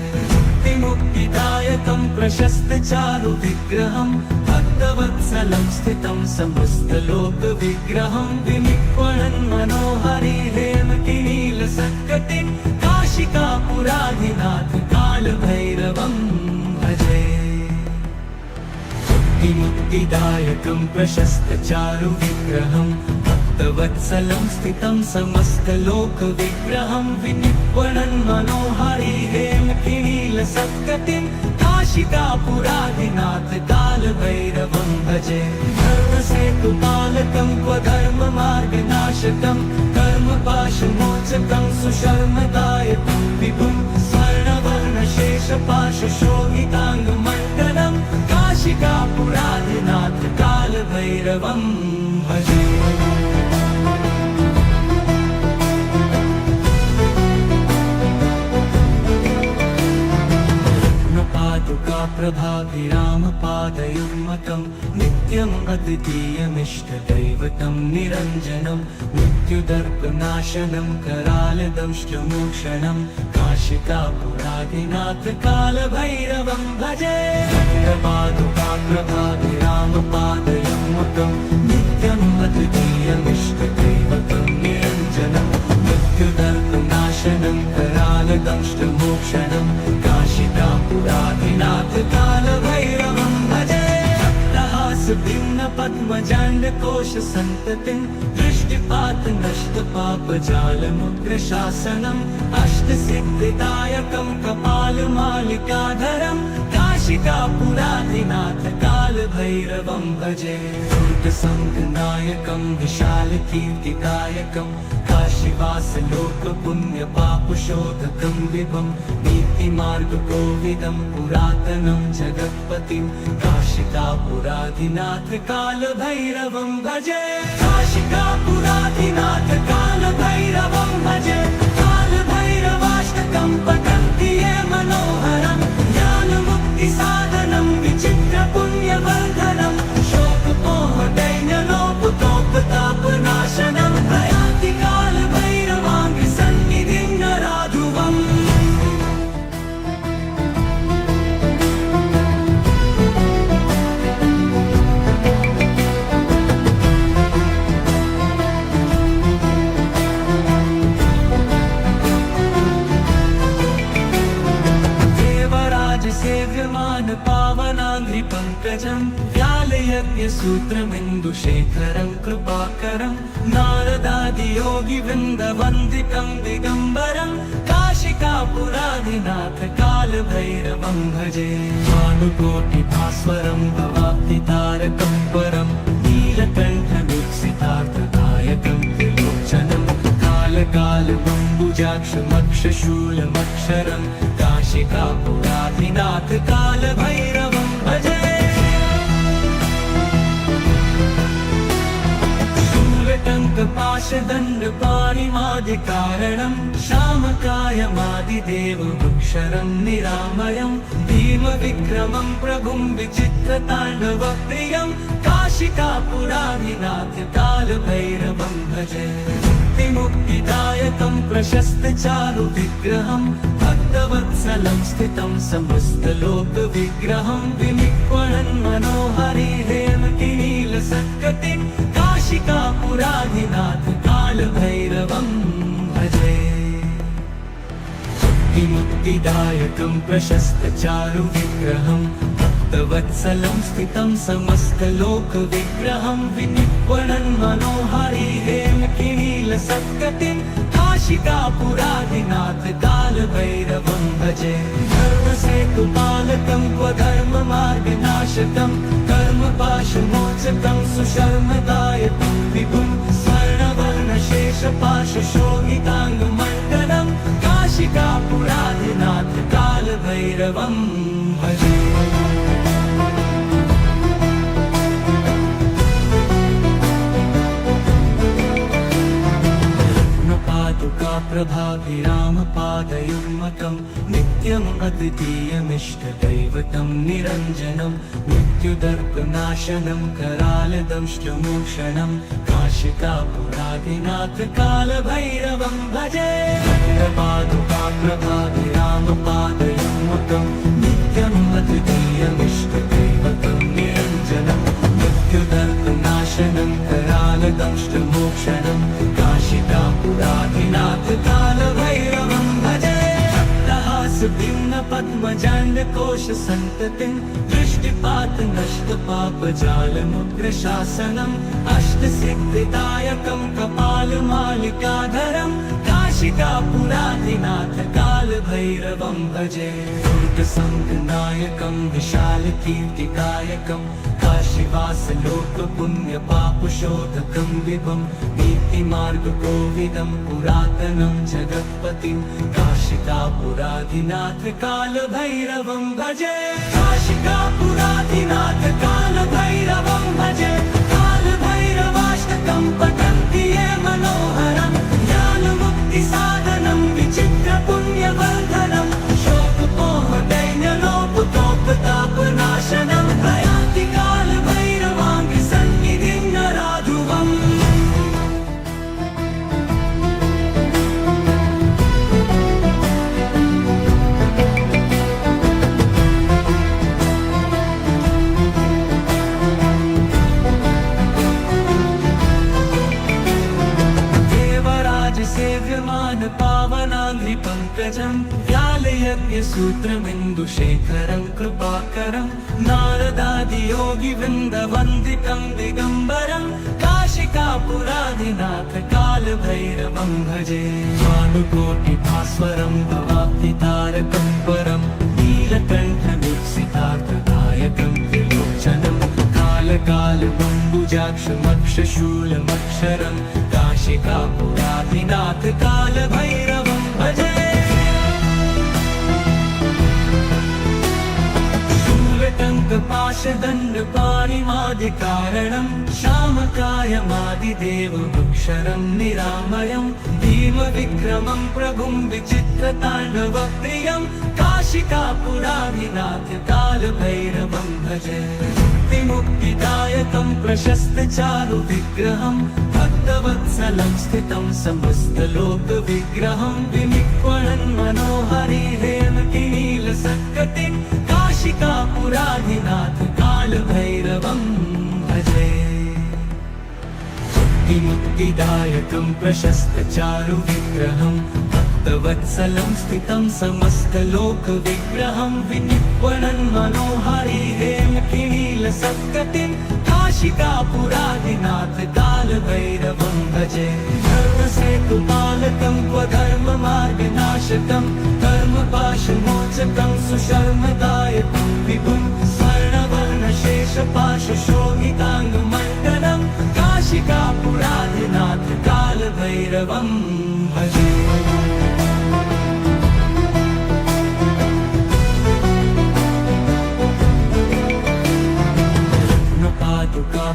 मुक्तिदायकं प्रशस्तचारुविग्रहं भक्तवत्सलं स्थितं समस्तलोकविग्रहं विनिक्वणन् मनोहरि हेमकिनीलसत्कटिं काशिकापुराधिनाथ कालभैरवं भजे मुक्तिदायकं प्रशस्तचारुविग्रहं भक्तवत्सलं स्थितं समस्तलोकविग्रहं विनिक्वणन् मनोहरि हेमकिनीलसत्कटिं काशिकापुराधिनाथ कालभैरवं भजे धर्मसेतुपालकं क्वधर्ममार्गनाशकं कर्मपाशमोचकं सुशर्मदायकं विभुं स्वर्णवर्णशेषपाशशोभिताङ्गमण्डलं काशिकापुराधिनाथ कालभैरवं भजे प्रभाभिरामपादयुग्मकं नित्यम् अद्वितीयमिष्टदैवतं निरञ्जनं मृत्युदर्पनाशनं करालदंष्टमोक्षणं काशिकापुराधिनाथ कालभैरवं भजे प्रभाभिरामपादयुग्मकं नित्यम् अद्वितीयमिष्टदैवतं निरञ्जनं मृत्युदर्पनाशनं करालदंष्टमोक्षणं काशिकापुराधिनाथ कालभैरवं भजे भिन्नपद्मजाण्डकोशसन्ततिं दृष्टिपातनष्टपापजालमुग्रशासनम् अष्टसिद्धिदायकं कपालमालिकाधरं काशिकापुराधिनाथ कालभैरवं भजे दुर्गसङ्घनायकं विशालकीर्तिदायकं काशीवासलोकपुण्यपापशोधकं विभं नीतिमार्गकोविदं पुरातनं जगत्पतिं काशिकापुराधिनाथ कालभैरवं भजे काशिकापुराधिनाथ कालभैरवं भजे कालभैरवाष्टकं पठन्ति ये मनोहरं ज्ञानमुक्तिसाधनं विचित्रपुण्यवर्धनं शोकमोहदैन्यलोपतोपतापनाशनं प्रयान्ति कालभैरवाङ्घ्रिसन्निधिं नराधुवम् सेव्यमान पावनाङ्घ्रिपङ्कजं व्यालयज्ञसूत्रमिन्दुशेखरं कृपाकरं नारदादियोगिवृन्दवन्दितं दिगम्बरं काशिकापुराधिनाथ कालभैरवं भजे भानुकोटिभास्वरं भवाब्धितारकं परं नीलकण्ठमीप्सितार्थदायकं त्रिलोचनं कालकालबम्बुजाक्षमक्षशूलमक्षरं काशिकापुराधिनाथ कालभैरवं भजे शूलटङ्कपाशदण्डपाणिमादिकारणं श्यामकायमादिदेवमक्षरं निरामयं भीमविक्रमं प्रभुं विचित्रताण्डवप्रियं काशिकापुराधिनाथ कालभैरवं भजे मुक्तिदायकं प्रशस्तचारुविग्रहं भक्तवत्सलं स्थितं समस्तलोकविग्रहं विनिक्वणन् मनोहरि हेमकिनीलसत्कटिं काशिकापुराधिनाथ कालभैरवं भजे मुक्तिदायकं प्रशस्तचारुविग्रहं भक्तवत्सलं स्थितं समस्तलोकविग्रहं विनिर्वणन् मनोहारी हेमकिनीलसत्कटिं काशिकापुराधिनाथ कालभैरवं भजे धर्मसेतुपालकं क्वधर्ममार्गनाशकं कर्मपाशमोचकं सुशर्मदायकं विभुं स्वर्णवर्णशेषपाशशोभिताङ्गमण्डलं काशिकापुराधिनाथ कालभैरवं भजे प्रभाभिरामपादयुग्मकं नित्यम् अद्वितीयमिष्टदैवतं निरञ्जनं मृत्युदर्पनाशनं करालदंष्टमोक्षणं काशिकापुराधिनाथ कालभैरवं भजे प्रभाभिरामपादयुग्मकं नित्यम् अद्वितीयमिष्टदैवतं निरञ्जनं मृत्युदर्पनाशनं करालदंष्टमोक्षणं काशिकापुराधिनाथ कालभैरवं भजे भिन्न पद्मजाण्डकोश सन्ततिं दृष्टिपात नष्ट पापजालमुग्रशासनम् अष्टसिद्धिदायकं कपालमालिकाधरं काशिकापुराधिनाथ कालभैरवं भजे दुर्गसङ्गनायकं विशालकीर्तिदायकं काशीवासलोकपुण्यपापशोधकं विभुं नीतिमार्गकोविदं पुरातनं जगत्पतिं काशिकापुराधिनाथ कालभैरवं भजे काशिकापुराधिनाथ कालभैरवं भजे कालभैरवाष्टकं पठन्ति ये मनोहरं ज्ञानमुक्तिसाधनं विचित्रपुण्यवर्धनं शोकपोहदैन्यलोपतोपतापनाशनं प्रयाति कालभैरवाङ्गसन्निधिं नराधुवम् सेव्यमान पावनाङ्घ्रिपङ्कजं व्यालयज्ञसूत्रमिन्दुशेखरं कृपाकरं नारदादियोगिवृन्दवन्दितं दिगम्बरं काशिकापुराधिनाथ कालभैरवं भजे भानुकोटिभास्वरं भवाब्धितारकं परं नीलकण्ठवीक्षितार्थदायकं त्रिलोचनं कालकालबम्बुजाक्षमक्षशूलमक्षरं काशिकापुराधिनाथ कालभैरवं भजे शूलटङ्कपाशदण्डपाणिमादिकारणं श्यामकायमादिदेवमक्षरं निरामयं भीमविक्रमं प्रभुं विचित्रताण्डवप्रियं काशिकापुराधिनाथ कालभैरवं भजे मुक्तिदायकं प्रशस्तचारुविग्रहं भक्तवत्सलं स्थितं समस्तलोकविग्रहं विनिर्वणन् मनोहारी हेमकिनीलसत्कटिं काशिकापुराधिनाथ कालभैरवं भजे मुक्तिदायकं प्रशस्तचारुविग्रहं भक्तवत्सलं स्थितं समस्तलोकविग्रहं विनिर्वणन् मनोहारी हेमकिनीलसत्कटिं काशिकापुराधिनाथ कालभैरवं भजे धर्मसेतुपालकं क्वधर्ममार्गनाशकं कर्मपाशमोचकं सुशर्मदायकं विभुं स्वर्णवर्णशेषपाशशोभिताङ्गमण्डलं काशिकापुराधिनाथ कालभैरवं भजे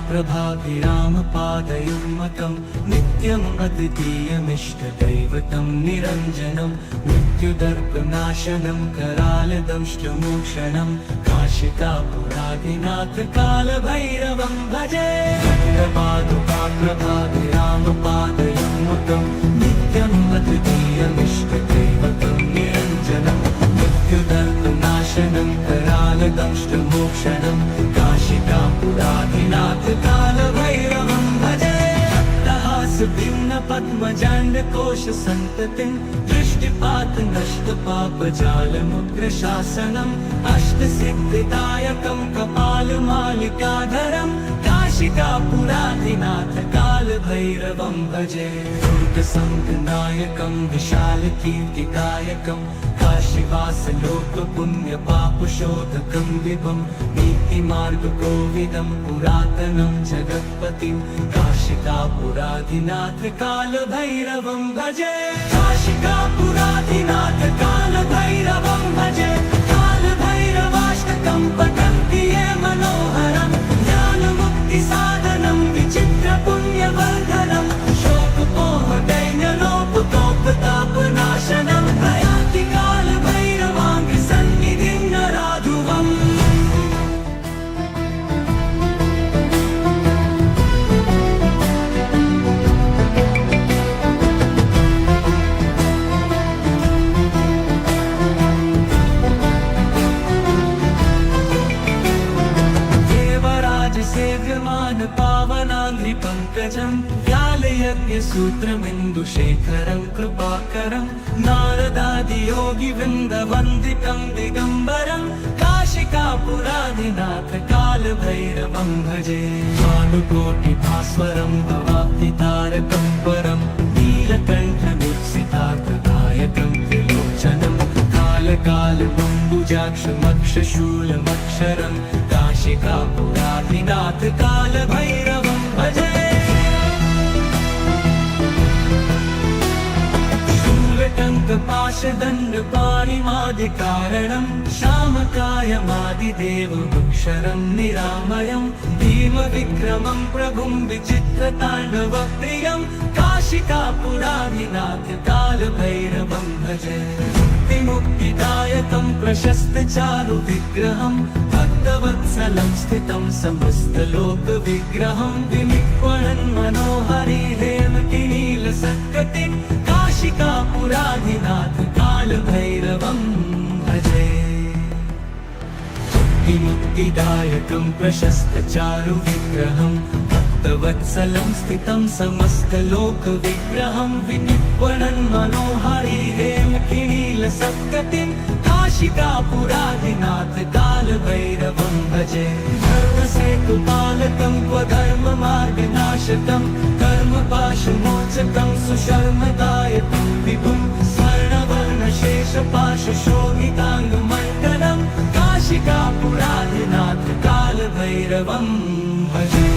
प्रभाभिरामपादयुग्मकं नित्यम् अद्वितीयमिष्टदैवतं निरञ्जनं मृत्युदर्पनाशनं करालदंष्टमोक्षणं काशिकापुराधिनाथ कालभैरवं भजे प्रभाभिरामपादयुग्मकं नित्यम् अद्वितीयमिष्टदैवतं निरञ्जनं मृत्युदर्पनाशनं करालदंष्टमोक्षणं काशिकापुराधिनाथ कालभैरवं भजे भिन्न पद्मजाण्डकोश सन्ततिं दृष्टिपात नष्ट पापजालमुग्रशासनम् अष्टसिद्धिदायकं कपालमालिकाधरं काशिकापुराधिनाथ कालभैरवं भजे दुर्गसङ्गनायकं विशालकीर्तिदायकं काशीवासलोकपुण्यपापशोधकं विभं नीतिमार्गकोविदं पुरातनं जगत्पतिं काशिकापुराधिनाथ कालभैरवं भजे काशिकापुराधिनाथ कालभैरवं भजे कालभैरवाष्टकं पठन्ति ये मनोहरं ज्ञानमुक्तिसाधनं विचित्रपुण्यवर्धनं शोकमोहदैन्यलोपतोपतापनाशनं प्रयान्ति कालभैरवाङ्घ्रिसन्निधिं नराधुवम् सेव्यमान पावनाङ्घ्रिपङ्कजं व्यालयज्ञसूत्रमिन्दुशेखरं कृपाकरं नारदादियोगिवृन्दवन्दितं दिगम्बरं काशिकापुराधिनाथ कालभैरवं भजे भानुकोटिभास्वरं भवाब्धितारकं परं नीलकण्ठमीप्सितार्थदायकं त्रिलोचनं कालकालबम्बुजाक्षमक्षशूलमक्षरं काशिकापुराधिनाथ कालभैरवं भजे शूलटङ्कपाशदण्डपाणिमादिकारणं श्यामकायमादिदेवमक्षरं निरामयं भीमविक्रमं प्रभुं विचित्रताण्डवप्रियं काशिकापुराधिनाथ कालभैरवं भजे मुक्तिदायकं प्रशस्तचारुविग्रहं भक्तवत्सलं स्थितं समस्तलोकविग्रहं विनिक्वणन् मनोहरि हेमकिनीलसत्कटिं काशिकापुराधिनाथ कालभैरवं भजे मुक्तिदायकं प्रशस्तचारुविग्रहं भक्तवत्सलं स्थितं समस्तलोकविग्रहं विनिक्वणन् मनोहरि हेमकिनीलसत्कटिं काशिकापुराधिनाथ कालभैरवं भजे धर्मसेतुपालकं क्वधर्ममार्गनाशकं कर्मपाशमोचकं सुशर्मदायकं विभुं स्वर्णवर्णशेषपाशशोभिताङ्गमण्डलं काशिकापुराधिनाथ कालभैरवं भजे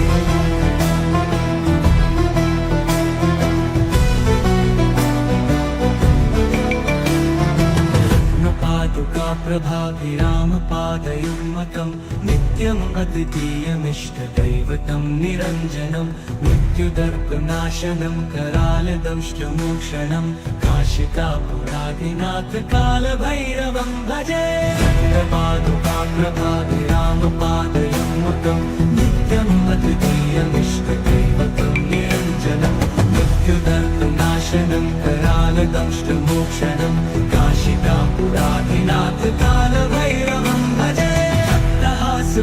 प्रभाभिरामपादयुग्मकं नित्यम् अद्वितीयमिष्टदैवतं निरञ्जनं मृत्युदर्पनाशनं करालदंष्टमोक्षणं काशिकापुराधिनाथ कालभैरवं भजे प्रभाभिरामपादयुग्मकं नित्यम् अद्वितीयमिष्टदैवतं निरञ्जनं मृत्युदर्पनाशनं करालदंष्टमोक्षणं काशिकापुराधिनाथ कालभैरवं भजे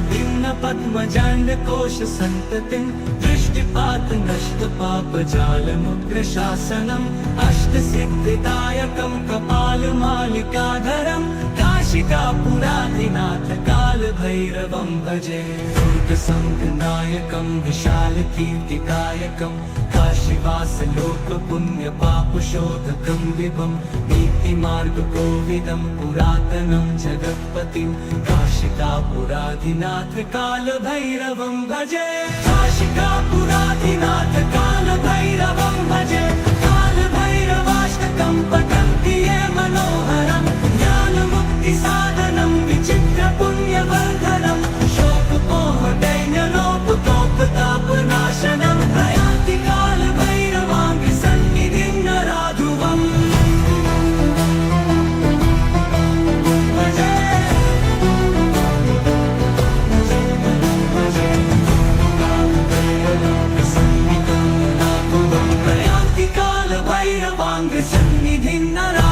भिन्न पद्मजाण्डकोश सन्ततिं दृष्टिपात नष्ट पापजालमुग्रशासनम् अष्टसिद्धिदायकं कपालमालिकाधरं काशिकापुराधिनाथ कालभैरवं भजे दुर्गसङ्गनायकं विशालकीर्तिदायकं काशीवासलोकपुण्यपापशोधकं विभं नीतिमार्गकोविदं पुरातनं जगत्पतिं काशिकापुराधिनाथ कालभैरवं भजे काशिकापुराधिनाथ कालभैरवं भजे कालभैरवाष्टकं पठन्ति ये मनोहरं ज्ञानमुक्तिसाधनं विचित्रपुण्यवर्धनं शोकमोहदैन्यलोपतोपतापनाशनं प्रयान्ति कालभैरवाङ्घ्रिसन्निधिं नराधुवम् प्रयान्ति कालभैरवाङ्घ्रिसन्निधिं नराधुवम्